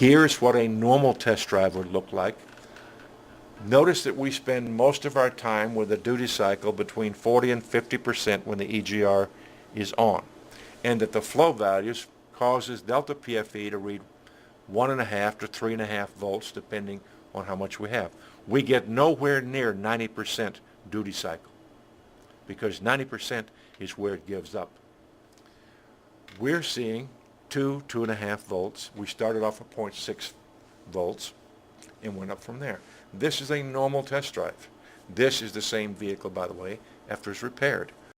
Here's what a normal test drive would look like. Notice that we spend most of our time with a duty cycle between 40 and 50% when the EGR is on, and that the flow values causes delta PFE to read 1.5 to 3.5 volts depending on how much we have. We get nowhere near 90% duty cycle because 90% is where it gives up. We're seeing 2.5 volts. We started off at 0.6 volts and went up from there. This is a normal test drive. This is the same vehicle, by the way, after it's repaired.